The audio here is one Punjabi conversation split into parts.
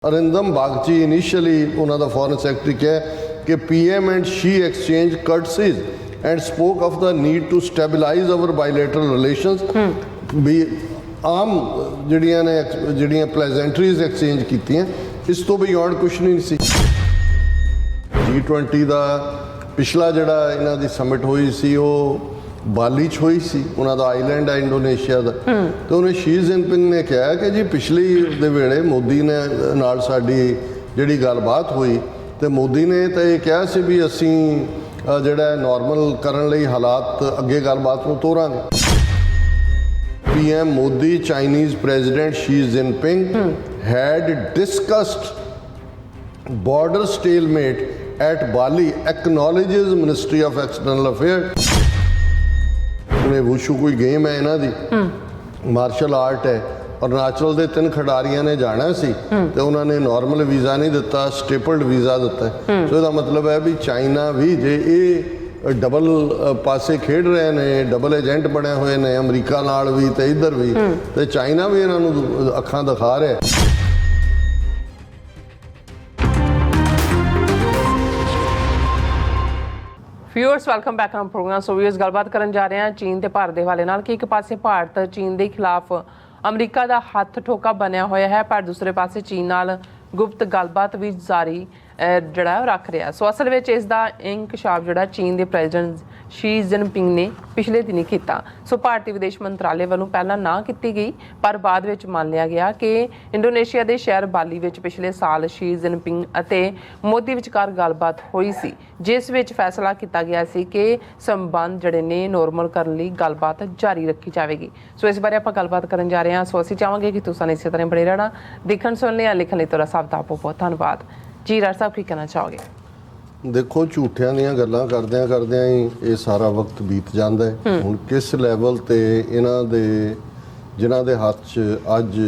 अरिंदम बागची इनिशियली उन्होंने फॉरेन सैकटरी कहा कि PM and she exchanged courtesies and spoke of the need to stabilize our bilateral relations. भी आम ਜਿਹੜੀਆਂ प्लेजेंटरीज एक्सचेंज कीतियां इस तो बियॉन्ड कुछ नहीं सी। G20 ਦਾ ਪਿਛਲਾ ਜਿਹੜਾ ਇਹਨਾਂ ਦੀ ਸਮਿਟ ਹੋਈ ਸੀ ਉਹ ਬਾਲੀ 'ਚ ਹੋਈ ਸੀ, ਉਹਨਾਂ ਦਾ ਆਈਲੈਂਡ ਹੈ ਇੰਡੋਨੇਸ਼ੀਆ ਦਾ। ਤੇ ਉਹਨੇ ਸ਼ੀ ਜਿਨਪਿੰਗ ਨੇ ਕਿਹਾ ਕਿ ਜੀ ਪਿਛਲੀ ਦੇ ਵੇਲੇ ਮੋਦੀ ਨੇ ਨਾਲ ਸਾਡੀ ਜਿਹੜੀ ਗੱਲਬਾਤ ਹੋਈ ਤੇ ਮੋਦੀ ਨੇ ਤਾਂ ਇਹ ਕਿਹਾ ਸੀ ਵੀ ਅਸੀਂ ਜਿਹੜਾ ਨਾਰਮਲ ਕਰਨ ਲਈ ਹਾਲਾਤ ਅੱਗੇ ਗੱਲਬਾਤ ਨੂੰ ਤੋਰਾਂਗੇ। PM Modi, Chinese President Xi Jinping had discussed border stalemate at Bali, acknowledges Ministry of External Affairs। उन्हें वुशु कोई गेम है इन्हों की मार्शल आर्ट है। अरुणाचल के 3 खिडारियों ने जाना सी तो उन्होंने नॉर्मल वीज़ा नहीं दिता, स्टेपल्ड वीज़ा दिता है। सो इसका मतलब है भी चाइना भी जे ये डबल पासे खेड रहे हैं, डबल एजेंट बने हुए हैं अमरीका नाल भी तो इधर भी, तो चाइना भी इन्हों अखां दिखा रहा है। Viewers welcome back on programme. So viewers गलबात करन जा रहे हैं चीन ते भारत के हवाले नाल कि एक पासे भारत चीन के खिलाफ अमरीका का हथ ठोका बनया होया है, पर दूसरे पासे चीन नाल गुप्त गलबात भी जारी जड़ा रख रहा। सो असल में इसका इंकशाफ जड़ा चीन के प्रेजिडेंट शी जिनपिंग ने पिछले दिनी किया। सो भारतीय विदेश मंत्रालय वालों पहला ना की गई, पर बाद में मान लिया गया कि इंडोनेशिया के शहर बाली में पिछले साल शी जिनपिंग और मोदी विचकार गलबात हुई सी, जिस विच फैसला किया गया सी कि संबंध जड़े ने नॉर्मल करने लई गलबात जारी रखी जाएगी। सो इस बारे आप गलबात करन जा रहे हैं। सो असीं चाहांगे कि तुसां इस तरह बने रहना, देखण सुनने या लिखण लई तुहाडा सब दा बहुत धन्नवाद जी। राज साहब की कहना चाहोगे? देखो झूठियां दीयां गल्लां करदियां करदियां ही ये सारा वक्त बीत जाता है। हुण किस लैवल ते इन्हां दे जिन्हां दे हाथ च अज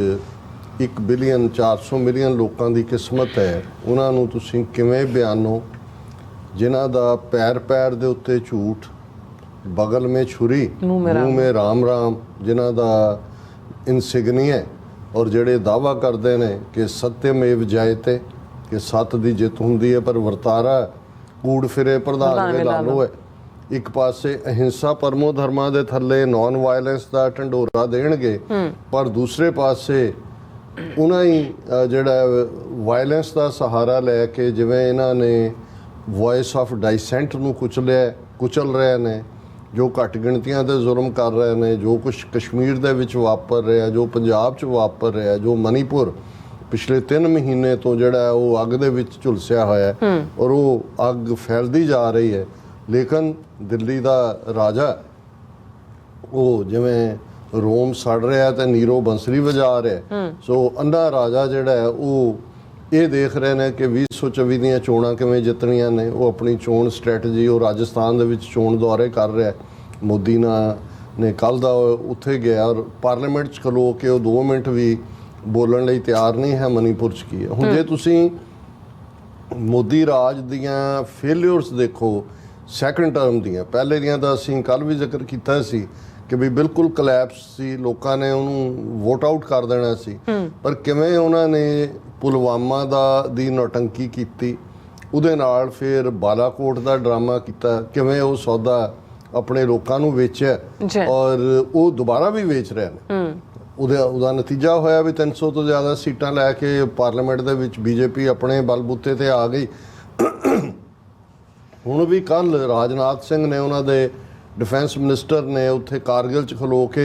1 बिलियन 400 मिलियन लोगों की किस्मत है, उन्हां नूं तुसीं किवें बयानो जिन्हां दा पैर पैर दे उत्ते झूठ, बगल में छुरी मुंह में राम राम, जिन्हां दा इनसिग्निया है और जिहड़े दावा करते हैं कि सत्यमेव जयते कि सत्य की जित होंदी है, पर वरतारा कूड़ फिरे प्रधान वे लालो है। एक पासे अहिंसा परमो धर्मा दे थले नॉन वायलेंस का ढंडोरा देणगे, पर दूसरे पासे उन्हां ही जिहड़ा वायलेंस का सहारा लैके जिवें इन्हां ने वॉइस ऑफ डाइसेंट नूं कुचल रहे हैं, जो घट गिणतियां ते जुल्म कर रहे हैं, जो कुछ कश्मीर दे विच वापर रहा, जो पंजाब च वापर रहा, जो मणिपुर पिछले 3 महीने तो जिहड़ा वो अग दे विच झुलसिया होया है और वो अग फैलदी जा रही है। लेकिन दिल्ली दा राजा वो जिवें रोम सड़ रहा है तो नीरो बंसरी बजा रहा है। सो अंधा राजा जिहड़ा है वो ये देख रहे हैं कि 2024 दीयां चोणां किवें जितणीਆਂ ने, वो अपनी चोण स्ट्रैटजी और राजस्थान दे विच चोण दौरे कर रहा है। मोदी ने कल दा उत्थे गया और पार्लीमेंट च खलो के वो 2 मिनट भी बोलण लई तैयार नहीं है मणिपुर च की है। हुण जे तुसीं मोदी राज दियां फेलियर्स देखो सैकंड टर्म दियां, पहले दियां तां असीं कल भी जिक्र कीता सी कि भी बिल्कुल कलैप्स सी, लोगों ने उन्होंने वोट आउट कर देना सी, पर किवें उन्होंने पुलवामा दी नौटंकी की, उहदे नाल फिर बालाकोट का ड्रामा किया, किवें वो सौदा अपने लोगों नूं वेचिया और वो दोबारा भी वेच रहे हैं। ਉਹਦਾ ਨਤੀਜਾ ਹੋਇਆ ਵੀ 300 ਤੋਂ ਜ਼ਿਆਦਾ ਸੀਟਾਂ ਲੈ ਕੇ ਪਾਰਲੀਮੈਂਟ ਦੇ ਵਿੱਚ ਬੀਜੇਪੀ ਆਪਣੇ ਬਲਬੂਤੇ ਤੇ ਆ ਗਈ। ਹੁਣ ਵੀ ਕੱਲ ਰਾਜਨਾਥ ਸਿੰਘ ਨੇ ਉਹਨਾਂ ਦੇ डिफेंस मिनिस्टर ने उत्थे कारगिल च खलो के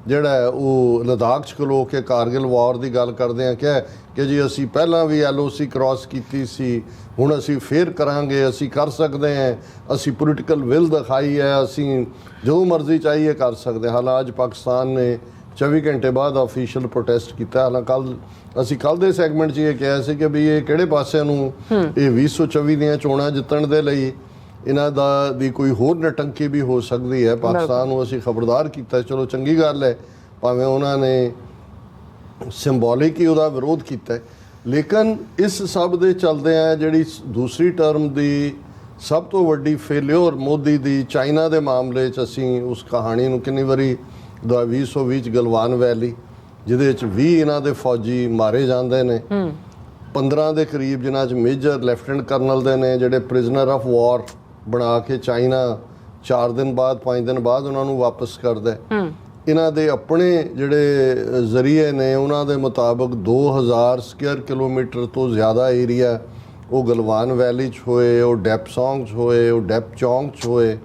जिहड़ा वो लद्दाख च खलो के कारगिल वॉर की गल करदे आ कहा कि जी असी पहला भी LOC क्रॉस की सी, हुण असी फिर करांगे, असी कर सकते हैं, असी पोलिटिकल विल दिखाई है, असी जो मर्जी चाहिए कर सकते। हालांकि अज पाकिस्तान ने 24 घंटे बाद ऑफिशियल प्रोटेस्ट किया। हालांकि असी कल के सैगमेंट च ये कहा कि भी ये किहड़े पासे नूं ये 2024 दीयां चोणां जितण दे लई इन्हां दी कोई होर नटंकी भी हो सकती है। पाकिस्तान नूं असीं खबरदार किया, चलो चंगी गल है, भावें उन्होंने सिंबॉलिक ही उहदा विरोध किया, लेकिन इस सब दे चलदे जिहड़ी दूसरी टर्म की सब तो वड्डी फेलियर मोदी की चाइना के मामले च असीं उस कहानी नूं कितनी वारी 2020 गलवान वैली जिहदे च 20 इन्हां दे फौजी मारे जांदे ने 15 ਦੇ ਕਰੀਬ ਜਿਨ੍ਹਾਂ 'ਚ ਮੇਜਰ ਲੈਫਟੀਨੈਂਟ ਕਰਨਲ ਦੇ ਨੇ ਜਿਹੜੇ ਪ੍ਰਿਜ਼ਨਰ ਆਫ ਵਾਰ ਬਣਾ ਕੇ ਚਾਈਨਾ 4 ਦਿਨ ਬਾਅਦ 5 ਦਿਨ ਬਾਅਦ ਉਹਨਾਂ ਨੂੰ ਵਾਪਸ ਕਰਦਾ ਇਹਨਾਂ ਦੇ ਆਪਣੇ ਜਿਹੜੇ ਜ਼ਰੀਏ ਨੇ ਉਹਨਾਂ ਦੇ ਮੁਤਾਬਕ 2000 ਸਕੁਅਰ ਕਿਲੋਮੀਟਰ ਤੋਂ ਜ਼ਿਆਦਾ ਏਰੀਆ ਉਹ ਗਲਵਾਨ ਵੈਲੀ 'ਚ ਹੋਏ, ਉਹ ਡੈਪਸੋਂਗ 'ਚ ਹੋਏ, ਉਹ ਡੈਪਚੌਂਗ 'ਚ ਹੋਏ,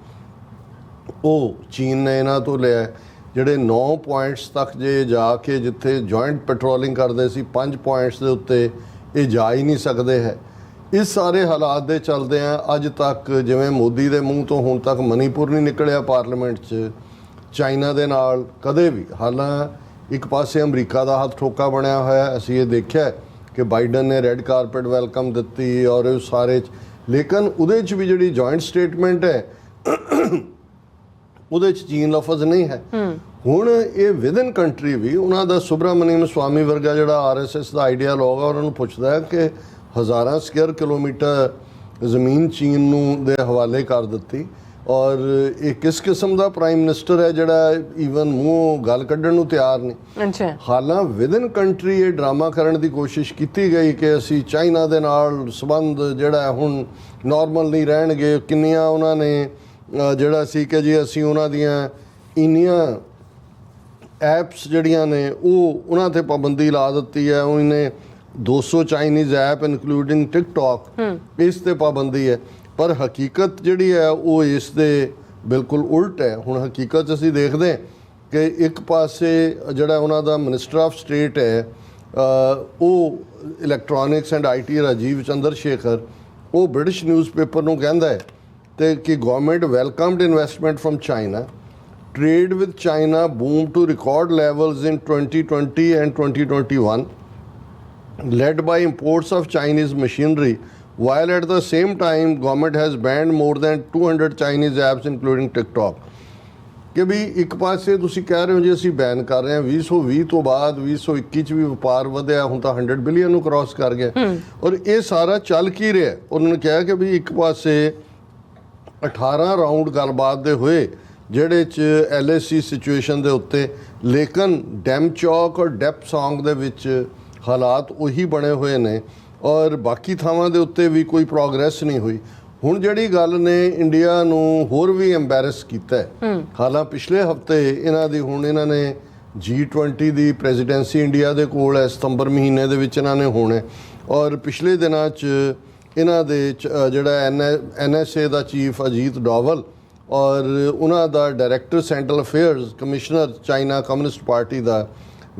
ਉਹ ਚੀਨ ਨੇ ਇਹਨਾਂ ਤੋਂ ਲਿਆ। ਜਿਹੜੇ 9 ਪੁਆਇੰਟਸ ਤੱਕ ਜੇ ਜਾ ਕੇ ਜਿੱਥੇ ਜੁਆਇੰਟ ਪੈਟਰੋਲਿੰਗ ਕਰਦੇ ਸੀ 5 ਪੁਆਇੰਟਸ ਦੇ ਉੱਤੇ ਇਹ ਜਾ ਹੀ ਨਹੀਂ ਸਕਦੇ ਹੈ। ਇਸ ਸਾਰੇ ਹਾਲਾਤ ਦੇ ਚੱਲਦੇ ਆ ਅੱਜ ਤੱਕ ਜਿਵੇਂ ਮੋਦੀ ਦੇ ਮੂੰਹ ਤੋਂ ਹੁਣ ਤੱਕ ਮਨੀਪੁਰ ਨਹੀਂ ਨਿਕਲਿਆ ਪਾਰਲੀਮੈਂਟ 'ਚ ਚਾਈਨਾ ਦੇ ਨਾਲ ਕਦੇ ਵੀ। ਹਾਲਾਂ ਇੱਕ ਪਾਸੇ ਅਮਰੀਕਾ ਦਾ ਹੱਥ ਠੋਕਾ ਬਣਿਆ ਹੋਇਆ, ਅਸੀਂ ਇਹ ਦੇਖਿਆ ਕਿ ਬਾਈਡਨ ਨੇ ਰੈੱਡ ਕਾਰਪਟ ਵੈਲਕਮ ਦਿੱਤੀ ਔਰ ਉਹ ਸਾਰੇ ਲੇਕਿਨ ਉਹਦੇ 'ਚ ਵੀ ਜਿਹੜੀ ਜੁਆਇੰਟ ਸਟੇਟਮੈਂਟ ਹੈ ਉਹਦੇ 'ਚ ਚੀਨ ਲਫ਼ਜ਼ ਨਹੀਂ ਹੈ। ਹੁਣ ਇਹ ਵਿਦਨ ਕੰਟਰੀ ਵੀ ਉਹਨਾਂ ਦਾ ਸੁਬਰਾਮਨੀਅਮ ਸਵਾਮੀ ਵਰਗਾ ਜਿਹੜਾ RSS ਦਾ ਆਈਡੀਆਲੋਗ ਆ ਉਹਨਾਂ ਨੂੰ ਪੁੱਛਦਾ ਹੈ ਕਿ ਹਜ਼ਾਰਾਂ ਸਕੁਅਰ ਕਿਲੋਮੀਟਰ ਜ਼ਮੀਨ ਚੀਨ ਨੂੰ ਦੇ ਹਵਾਲੇ ਕਰ ਦਿੱਤੀ ਔਰ ਇਹ ਕਿਸ ਕਿਸਮ ਦਾ ਪ੍ਰਾਈਮ ਮਿਨਿਸਟਰ ਹੈ ਜਿਹੜਾ ਈਵਨ ਮੂੰਹੋਂ ਗੱਲ ਕੱਢਣ ਨੂੰ ਤਿਆਰ ਨਹੀਂ। ਅੱਛਾ, ਹਾਲਾਂ ਵਿਦਨ ਕੰਟਰੀ ਇਹ ਡਰਾਮਾ ਕਰਨ ਦੀ ਕੋਸ਼ਿਸ਼ ਕੀਤੀ ਗਈ ਕਿ ਅਸੀਂ ਚਾਈਨਾ ਦੇ ਨਾਲ ਸੰਬੰਧ ਜਿਹੜਾ ਹੁਣ ਨਾਰਮਲ ਨਹੀਂ ਰਹਿਣਗੇ। ਕਿੰਨੀਆਂ ਉਹਨਾਂ ਨੇ ਜਿਹੜਾ ਸੀ ਕਿ ਜੀ ਅਸੀਂ ਉਹਨਾਂ ਦੀਆਂ ਇੰਨੀਆਂ ਐਪਸ ਜਿਹੜੀਆਂ ਨੇ ਉਹ ਉਹਨਾਂ 'ਤੇ ਪਾਬੰਦੀ ਲਾ ਦਿੱਤੀ ਹੈ। ਉਹਨੇ 200 ਚਾਈਨੀਜ਼ ਐਪ ਇਨਕਲੂਡਿੰਗ ਟਿਕਟੌਕ ਇਸ 'ਤੇ ਪਾਬੰਦੀ ਹੈ। ਪਰ ਹਕੀਕਤ ਜਿਹੜੀ ਹੈ ਉਹ ਇਸ ਦੇ ਬਿਲਕੁਲ ਉਲਟ ਹੈ। ਹੁਣ ਹਕੀਕਤ 'ਚ ਅਸੀਂ ਦੇਖਦੇ ਹਾਂ ਕਿ ਇੱਕ ਪਾਸੇ ਜਿਹੜਾ ਉਹਨਾਂ ਦਾ ਮਿਨਿਸਟਰ ਆਫ ਸਟੇਟ ਹੈ ਉਹ electronics and IT Rajeev Chandra Shekhar ਉਹ ਬ੍ਰਿਟਿਸ਼ ਨਿਊਜ਼ਪੇਪਰ ਨੂੰ ਕਹਿੰਦਾ ਹੈ ਤੇ ਕਿ government welcomed investment from China, trade with China boomed to record levels in 2020 and 2021, led by imports of Chinese machinery, while at the same time government has banned more than 200 Chinese apps including TikTok. ਕਿ ਵੀ ਇੱਕ ਪਾਸੇ ਤੁਸੀਂ ਕਹਿ ਰਹੇ ਹੋ ਜੀ ਅਸੀਂ ਬੈਨ ਕਰ ਰਹੇ ਹਾਂ 2020 ਤੋਂ ਬਾਅਦ 2021 ਚ ਵੀ ਵਪਾਰ ਵਧਿਆ ਹੁਣ ਤਾਂ 100 ਬਿਲੀਅਨ ਨੂੰ ਕ੍ਰਾਸ ਕਰ ਗਿਆ ਔਰ ਇਹ ਸਾਰਾ ਚੱਲ ਕੀ ਰਿਹਾ। ਉਹਨਾਂ ਨੇ ਕਿਹਾ ਕਿ ਵੀ ਇੱਕ ਪਾਸੇ 18 ਰਾਊਂਡ ਗੱਲਬਾਤ ਦੇ ਹੋਏ ਜਿਹੜੇ 'ਚ LAC ਸਿਚੁਏਸ਼ਨ ਦੇ ਉੱਤੇ, ਲੇਕਿਨ ਡੈਮਚੌਕ ਔਰ ਡੈਪਸੋਂਗ ਦੇ ਵਿੱਚ ਹਾਲਾਤ ਉਹੀ ਬਣੇ ਹੋਏ ਨੇ ਔਰ ਬਾਕੀ ਥਾਵਾਂ ਦੇ ਉੱਤੇ ਵੀ ਕੋਈ ਪ੍ਰੋਗਰੈਸ ਨਹੀਂ ਹੋਈ। ਹੁਣ ਜਿਹੜੀ ਗੱਲ ਨੇ ਇੰਡੀਆ ਨੂੰ ਹੋਰ ਵੀ ਐਮਬੈਰਸ ਕੀਤਾ ਹੈ। ਹਾਲਾਂ ਪਿਛਲੇ ਹਫਤੇ ਇਹਨਾਂ ਨੇ G20 ਦੀ ਪ੍ਰੈਜ਼ੀਡੈਂਸੀ ਇੰਡੀਆ ਦੇ ਕੋਲ ਹੈ, ਸਤੰਬਰ ਮਹੀਨੇ ਦੇ ਵਿੱਚ ਇਹਨਾਂ ਨੇ ਹੋਣਾ ਔਰ ਪਿਛਲੇ ਦਿਨਾਂ 'ਚ ਇਹਨਾਂ ਦੇ ਜਿਹੜਾ NSA ਦਾ ਚੀਫ ਅਜੀਤ ਡੋਵਲ ਔਰ ਉਹਨਾਂ ਦਾ director central affairs commissioner China communist party ਦਾ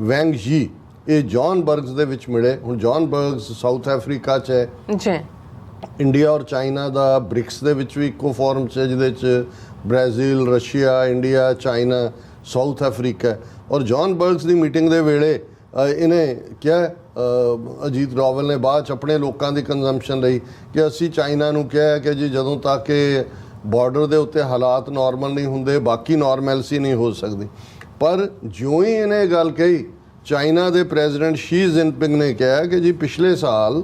ਵੈਂਗ ਯੀ ਇਹ ਜੋਹਨਬਰਗਸ ਦੇ ਵਿੱਚ ਮਿਲੇ। ਹੁਣ ਜੋਹਨਬਰਗਸ ਸਾਊਥ ਅਫਰੀਕਾ 'ਚ ਹੈ ਜੀ। ਇੰਡੀਆ ਔਰ ਚਾਈਨਾ ਦਾ ਬ੍ਰਿਕਸ ਦੇ ਵਿੱਚ ਵੀ ਇੱਕੋ ਫੋਰਮ 'ਚ ਜਿਹਦੇ 'ਚ Brazil, Russia, India, China, south Africa ਔਰ ਜੋਹਨਬਰਗਸ ਦੀ ਮੀਟਿੰਗ ਦੇ ਵੇਲੇ ਇਹਨੇ ਕਿਹਾ ਅਜੀਤ ਡੋਵਲ ਨੇ ਬਾਅਦ 'ਚ ਆਪਣੇ ਲੋਕਾਂ ਦੀ ਕੰਜ਼ੰਪਸ਼ਨ ਲਈ ਕਿ ਅਸੀਂ ਚਾਈਨਾ ਨੂੰ ਕਿਹਾ ਕਿ ਜੀ ਜਦੋਂ ਤੱਕ ਇਹ ਬਾਰਡਰ ਦੇ ਉੱਤੇ ਹਾਲਾਤ ਨਾਰਮਲ ਨਹੀਂ ਹੁੰਦੇ ਬਾਕੀ ਨਾਰਮੈਲਸੀ ਨਹੀਂ ਹੋ ਸਕਦੀ। ਪਰ ਜਿਉਂ ਹੀ ਇਹਨੇ ਗੱਲ ਕਹੀ ਚਾਈਨਾ ਦੇ ਪ੍ਰੈਜ਼ੀਡੈਂਟ ਸ਼ੀ ਜਿਨਪਿੰਗ ਨੇ ਕਿਹਾ ਕਿ ਜੀ ਪਿਛਲੇ ਸਾਲ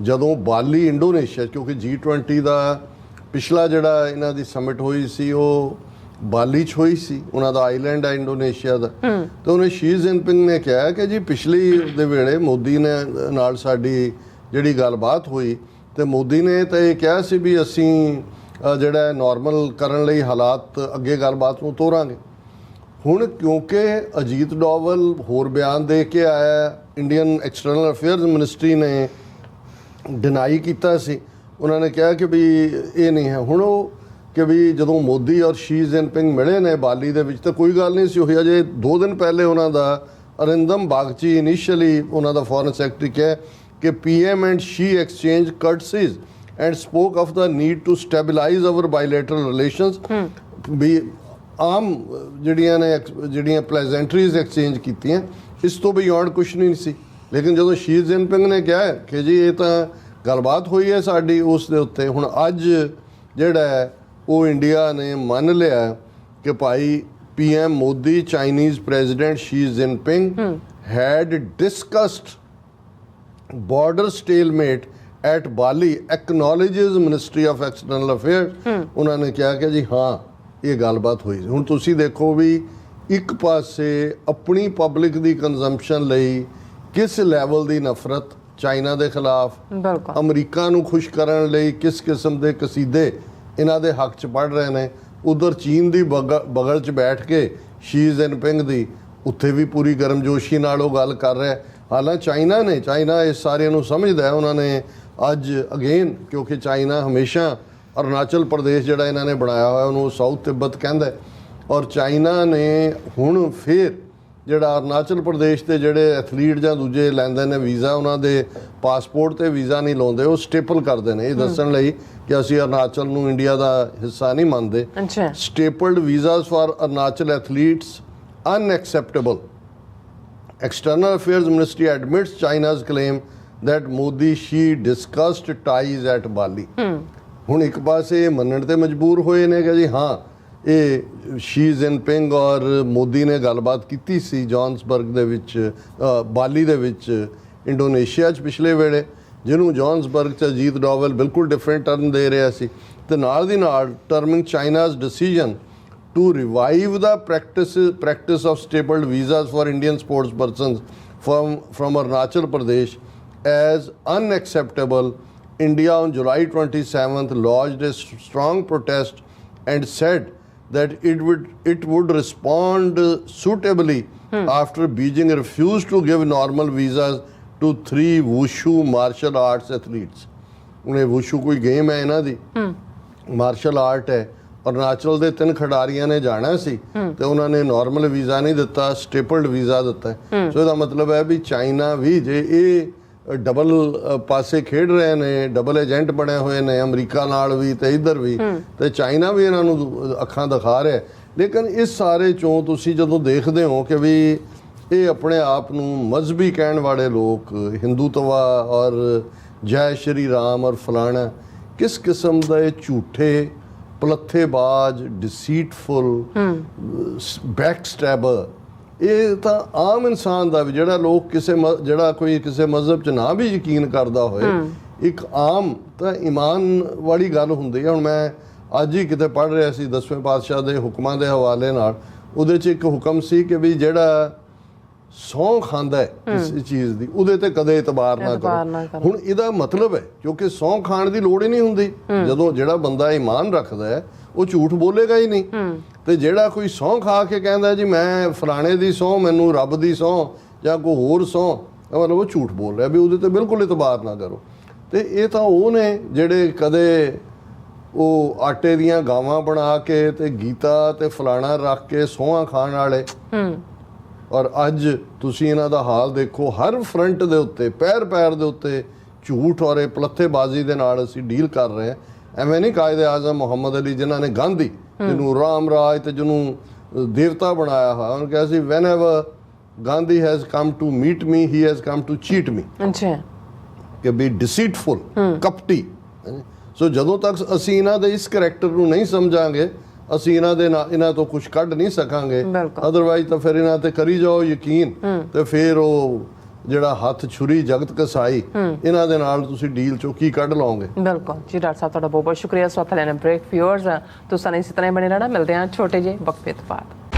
ਜਦੋਂ ਬਾਲੀ ਇੰਡੋਨੇਸ਼ੀਆ ਕਿਉਂਕਿ G20 ਦਾ ਪਿਛਲਾ ਜਿਹੜਾ ਇਹਨਾਂ ਦੀ ਸਮਿਟ ਹੋਈ ਸੀ ਉਹ ਬਾਲੀ 'ਚ ਹੋਈ ਸੀ, ਉਹਨਾਂ ਦਾ ਆਈਲੈਂਡ ਹੈ ਇੰਡੋਨੇਸ਼ੀਆ ਦਾ। ਤੇ ਉਹਨੇ ਸ਼ੀ ਜਿਨਪਿੰਗ ਨੇ ਕਿਹਾ ਕਿ ਜੀ ਪਿਛਲੀ ਦੇ ਵੇਲੇ ਮੋਦੀ ਨੇ ਨਾਲ ਸਾਡੀ ਜਿਹੜੀ ਗੱਲਬਾਤ ਹੋਈ ਤੇ ਮੋਦੀ ਨੇ ਤਾਂ ਇਹ ਕਿਹਾ ਸੀ ਵੀ ਅਸੀਂ ਜਿਹੜਾ ਨਾਰਮਲ ਕਰਨ ਲਈ ਹਾਲਾਤ ਅੱਗੇ ਗੱਲਬਾਤ ਨੂੰ ਤੋਰਾਂਗੇ। ਹੁਣ ਕਿਉਂਕਿ ਅਜੀਤ ਡੋਵਲ ਹੋਰ ਬਿਆਨ ਦੇ ਕੇ ਆਇਆ, ਇੰਡੀਅਨ ਐਕਸਟਰਨਲ ਅਫੇਅਰਸ ਮਿਨਿਸਟਰੀ ਨੇ ਡਿਨਾਈ ਕੀਤਾ ਸੀ, ਉਹਨਾਂ ਨੇ ਕਿਹਾ ਕਿ ਵੀ ਇਹ ਨਹੀਂ ਹੈ। ਹੁਣ ਉਹ ਕਿ ਵੀ ਜਦੋਂ ਮੋਦੀ ਔਰ ਸ਼ੀ ਜਿਨਪਿੰਗ ਮਿਲੇ ਨੇ ਬਾਲੀ ਦੇ ਵਿੱਚ ਤਾਂ ਕੋਈ ਗੱਲ ਨਹੀਂ ਸੀ ਹੋਈ। ਅਜੇ 2 ਦਿਨ ਪਹਿਲੇ ਉਹਨਾਂ ਦਾ ਅਰਿੰਦਮ ਬਾਗਚੀ ਇਨੀਸ਼ੀਅਲੀ ਉਹਨਾਂ ਦਾ ਫੋਰਨ ਸੈਕਟਰੀ ਕਿਹਾ ਕਿ PM and Xi exchange courtesies and spoke of the need to stabilize our bilateral relations। ਵੀ ਆਮ ਜਿਹੜੀਆਂ ਪਲੇਜ਼ੈਂਟਰੀਜ਼ ਐਕਸਚੇਂਜ ਕੀਤੀਆਂ ਇਸ ਤੋਂ ਬਿਯੋਂਡ ਕੁਛ ਨਹੀਂ ਸੀ। ਲੇਕਿਨ ਜਦੋਂ ਸ਼ੀ ਜਿਨਪਿੰਗ ਨੇ ਕਿਹਾ ਕਿ ਜੀ ਇਹ ਤਾਂ ਗੱਲਬਾਤ ਹੋਈ ਹੈ ਸਾਡੀ ਉਸ ਦੇ ਉੱਤੇ, ਹੁਣ ਅੱਜ ਜਿਹੜਾ ਹੈ ਉਹ ਇੰਡੀਆ ਨੇ ਮੰਨ ਲਿਆ ਕਿ ਭਾਈ PM Modi Chinese president Xi Jinping had discussed border stalemate at Bali, acknowledges Ministry of External Affairs। ਉਹਨਾਂ ਨੇ ਕਿਹਾ ਕਿ ਜੀ ਹਾਂ ਇਹ ਗੱਲਬਾਤ ਹੋਈ। ਹੁਣ ਤੁਸੀਂ ਦੇਖੋ ਵੀ ਇੱਕ ਪਾਸੇ ਆਪਣੀ ਪਬਲਿਕ ਦੀ ਕੰਜ਼ੰਪਸ਼ਨ ਲਈ ਕਿਸ ਲੈਵਲ ਦੀ ਨਫ਼ਰਤ ਚਾਈਨਾ ਦੇ ਖਿਲਾਫ, ਬਿਲਕੁਲ ਅਮਰੀਕਾ ਨੂੰ ਖੁਸ਼ ਕਰਨ ਲਈ ਕਿਸ ਕਿਸਮ ਦੇ ਕਸੀਦੇ ਇਹਨਾਂ ਦੇ ਹੱਕ 'ਚ ਪੜ੍ਹ ਰਹੇ ਨੇ। ਉਧਰ ਚੀਨ ਦੀ ਬਗਲ 'ਚ ਬੈਠ ਕੇ ਸ਼ੀ ਜਿਨਪਿੰਗ ਦੀ ਉੱਥੇ ਵੀ ਪੂਰੀ ਗਰਮਜੋਸ਼ੀ ਨਾਲ ਉਹ ਗੱਲ ਕਰ ਰਿਹਾ। ਹਾਲਾਂਕਿ ਚਾਈਨਾ ਇਸ ਸਾਰਿਆਂ ਨੂੰ ਸਮਝਦਾ ਹੈ। ਉਹਨਾਂ ਨੇ ਅੱਜ ਅਗੇਨ, ਕਿਉਂਕਿ ਚਾਈਨਾ ਹਮੇਸ਼ਾ ਅਰੁਣਾਚਲ ਪ੍ਰਦੇਸ਼ ਜਿਹੜਾ ਇਹਨਾਂ ਨੇ ਬਣਾਇਆ ਹੋਇਆ ਉਹਨੂੰ ਸਾਊਥ ਤਿੱਬਤ ਕਹਿੰਦਾ ਹੈ, ਔਰ ਚਾਈਨਾ ਨੇ ਹੁਣ ਫਿਰ ਜਿਹੜਾ ਅਰੁਣਾਚਲ ਪ੍ਰਦੇਸ਼ ਦੇ ਜਿਹੜੇ ਐਥਲੀਟ ਜਾਂ ਦੂਜੇ ਲੈਂਦੇ ਨੇ ਵੀਜ਼ਾ, ਉਹਨਾਂ ਦੇ ਪਾਸਪੋਰਟ ਤੇ ਵੀਜ਼ਾ ਨਹੀਂ ਲਾਉਂਦੇ, ਉਹ ਸਟੇਪਲ ਕਰਦੇ ਨੇ ਇਹ ਦੱਸਣ ਲਈ ਕਿ ਅਸੀਂ ਅਰੁਣਾਚਲ ਨੂੰ ਇੰਡੀਆ ਦਾ ਹਿੱਸਾ ਨਹੀਂ ਮੰਨਦੇ। ਅੱਛਾ, stapled visas for Arunachal athletes unacceptable. External Affairs Ministry admits China's claim that Modi-Xi discussed ties at Bali. ਹੁਣ ਇੱਕ ਪਾਸੇ ਇਹ ਮੰਨਣ ਤੇ ਮਜਬੂਰ ਹੋਏ ਨੇ ਕਿ ਜੀ ਹਾਂ, ਇਹ ਸ਼ੀ ਜਿਨਪਿੰਗ ਔਰ ਮੋਦੀ ਨੇ ਗੱਲਬਾਤ ਕੀਤੀ ਸੀ ਜੋਹਾਨਸਬਰਗ ਦੇ ਵਿੱਚ, ਬਾਲੀ ਦੇ ਵਿੱਚ, ਇੰਡੋਨੇਸ਼ੀਆ 'ਚ ਪਿਛਲੇ ਵੇਲੇ, ਜਿਹਨੂੰ ਜੋਹਾਨਸਬਰਗ 'ਚ ਅਜੀਤ ਡੋਵਲ ਬਿਲਕੁਲ ਡਿਫਰੈਂਟ ਟਰਨ ਦੇ ਰਿਹਾ ਸੀ। ਤੇ ਨਾਲ ਦੀ ਨਾਲ ਟਰਮਿੰਗ ਚਾਈਨਾਜ਼ decision to revive the practice of stapled visas for Indian sports persons from Arunachal Pradesh as unacceptable. India on July 27th lodged a strong protest and said that it would respond suitably after Beijing refused to give normal visas to 3 wushu martial arts athletes. उन्हें wushu कोई गेम है ਇਹਨਾਂ ਦੀ, ਮਾਰਸ਼ਲ ਆਰਟ ਹੈ। ਅਰੁਣਾਚਲ ਦੇ 3 ਖਿਡਾਰੀਆਂ ਨੇ ਜਾਣਾ ਸੀ ਤੇ ਉਹਨਾਂ ਨੇ ਨਾਰਮਲ ਵੀਜ਼ਾ ਨਹੀਂ ਦਿੱਤਾ, ਸਟੇਪਲਡ ਵੀਜ਼ਾ ਦਿੱਤਾ। ਸੋ ਇਹਦਾ ਮਤਲਬ ਹੈ ਵੀ ਚਾਈਨਾ ਵੀ, ਜੇ ਇਹ ਡਬਲ ਪਾਸੇ ਖੇਡ ਰਹੇ ਨੇ, ਡਬਲ ਏਜੰਟ ਬਣੇ ਹੋਏ ਨੇ ਅਮਰੀਕਾ ਨਾਲ ਵੀ ਤੇ ਇੱਧਰ ਵੀ, ਤੇ ਚਾਈਨਾ ਵੀ ਇਹਨਾਂ ਨੂੰ ਅੱਖਾਂ ਦਿਖਾ ਰਿਹਾ। ਲੇਕਿਨ ਇਸ ਸਾਰੇ ਚੋਂ ਤੁਸੀਂ ਜਦੋਂ ਦੇਖਦੇ ਹੋ ਕਿ ਵੀ ਇਹ ਆਪਣੇ ਆਪ ਨੂੰ ਮਜ਼ਹਬੀ ਕਹਿਣ ਵਾਲੇ ਲੋਕ, ਹਿੰਦੂਤਵਾ ਔਰ ਜੈ ਸ਼੍ਰੀ ਰਾਮ ਔਰ ਫਲਾਣਾ, ਕਿਸ ਕਿਸਮ ਦੇ ਝੂਠੇ, ਪਲੱਥੇਬਾਜ਼, ਡਿਸੀਟਫੁਲ, ਬੈਕ ਸਟੈਬਰ, ਇਹ ਤਾਂ ਆਮ ਇਨਸਾਨ ਦਾ ਵੀ, ਜਿਹੜਾ ਲੋਕ ਜਿਹੜਾ ਕੋਈ ਕਿਸੇ ਮਜ਼ਹਬ 'ਚ ਨਾ ਵੀ ਯਕੀਨ ਕਰਦਾ ਹੋਏ, ਇੱਕ ਆਮ ਤਾਂ ਈਮਾਨ ਵਾਲੀ ਗੱਲ ਹੁੰਦੀ ਹੈ। ਹੁਣ ਮੈਂ ਅੱਜ ਹੀ ਕਿਤੇ ਪੜ੍ਹ ਰਿਹਾ ਸੀ 10ਵੇਂ ਪਾਤਸ਼ਾਹ ਦੇ ਹੁਕਮਾਂ ਦੇ ਹਵਾਲੇ ਨਾਲ, ਉਹਦੇ 'ਚ ਇੱਕ ਹੁਕਮ ਸੀ ਕਿ ਵੀ ਜਿਹੜਾ ਸਹੁੰ ਖਾਂਦਾ ਹੈ ਕਿਸੇ ਚੀਜ਼ ਦੀ, ਉਹਦੇ ਤੇ ਕਦੇ ਇਤਬਾਰ ਨਾ ਕਰੋ। ਹੁਣ ਇਹਦਾ ਮਤਲਬ ਹੈ, ਕਿਉਂਕਿ ਸਹੁੰ ਖਾਣ ਦੀ ਲੋੜ ਹੀ ਨਹੀਂ ਹੁੰਦੀ, ਜਦੋਂ ਜਿਹੜਾ ਬੰਦਾ ਈਮਾਨ ਰੱਖਦਾ ਹੈ ਉਹ ਝੂਠ ਬੋਲੇਗਾ ਹੀ ਨਹੀਂ। ਤੇ ਜਿਹੜਾ ਕੋਈ ਸਹੁੰ ਖਾ ਕੇ ਕਹਿੰਦਾ ਜੀ ਮੈਂ ਫਲਾਣੇ ਦੀ ਸਹੁੰ, ਮੈਨੂੰ ਰੱਬ ਦੀ ਸਹੁੰ ਜਾਂ ਕੋਈ ਹੋਰ ਸਹੁੰ, ਮਤਲਬ ਉਹ ਝੂਠ ਬੋਲ ਰਿਹਾ, ਵੀ ਉਹਦੇ ਤੇ ਬਿਲਕੁਲ ਇਤਬਾਰ ਨਾ ਕਰੋ। ਤੇ ਇਹ ਤਾਂ ਉਹ ਨੇ ਜਿਹੜੇ ਕਦੇ ਉਹ ਆਟੇ ਦੀਆਂ ਗਾਵਾਂ ਬਣਾ ਕੇ ਤੇ ਗੀਤਾ ਤੇ ਫਲਾਣਾ ਰੱਖ ਕੇ ਸਹੁੰਆਂ ਖਾਣ ਵਾਲੇ। ਔਰ ਅੱਜ ਤੁਸੀਂ ਇਹਨਾਂ ਦਾ ਹਾਲ ਦੇਖੋ, ਹਰ ਫਰੰਟ ਦੇ ਉੱਤੇ, ਪੈਰ ਦੇ ਉੱਤੇ ਝੂਠ ਔਰ ਇਹ ਪਲੱਥੇਬਾਜ਼ੀ ਦੇ ਨਾਲ ਅਸੀਂ ਡੀਲ ਕਰ ਰਹੇ ਹਾਂ। ਐਵੇਂ ਨਹੀਂ ਕਾਇਦੇ ਆਜ਼ਮ ਮੁਹੰਮਦ ਅਲੀ, ਜਿਨ੍ਹਾਂ ਨੇ ਗਾਂਧੀ, ਜਿਹਨੂੰ ਰਾਮ ਰਾਜ ਤੇ ਜਿਹਨੂੰ ਦੇਵਤਾ ਬਣਾਇਆ ਹੋਇਆ, ਉਹਨੇ ਕਿਹਾ ਸੀ whenever Gandhi has come to meet me he has come to cheat me. ਅੱਛਾ, ਕਿ ਵੀ ਡਿਸੀਟਫੁਲ, ਕਪਟੀ। ਸੋ ਜਦੋਂ ਤੱਕ ਅਸੀਂ ਇਹਨਾਂ ਦੇ ਇਸ ਕਰੈਕਟਰ ਨੂੰ ਨਹੀਂ ਸਮਝਾਂਗੇ, ਅਸੀਂ ਇਹਨਾਂ ਤੋਂ ਕੁਝ ਕੱਢ ਨਹੀਂ ਸਕਾਂਗੇ। ਅਦਰਵਾਈਜ਼ ਤਾਂ ਫਿਰ ਇਹਨਾਂ ਤੇ ਕਰੀ ਜਾਓ ਯਕੀਨ, ਤੇ ਫਿਰ ਉਹ ਜਿਹੜਾ ਹੱਥ ਛੁਰੀ ਜਗਤ ਕਸਾਈ, ਇਹਨਾਂ ਦੇ ਨਾਲ ਤੁਸੀਂ ਡੀਲ ਚੋਂ ਕੀ ਕੱਢ ਲਓਗੇ। ਬਿਲਕੁਲ ਜੀ ਡਾਕਟਰ ਸਾਹਿਬ, ਤੁਹਾਡਾ ਬਹੁਤ ਬਹੁਤ ਸ਼ੁਕਰੀਆ। ਸਵਾਗਤ ਹੈ ਲੈਣਾ ਬ੍ਰੇਕ। ਵਿਊਅਰਸ ਤੁਸੀਂ ਇਸੇ ਤਰ੍ਹਾਂ ਬਣੇ ਰਹਿਣਾ, ਮਿਲਦੇ ਹਾਂ ਛੋਟੇ ਜਿਹੇ ਵਕਫੇ ਤੋਂ ਬਾਅਦ।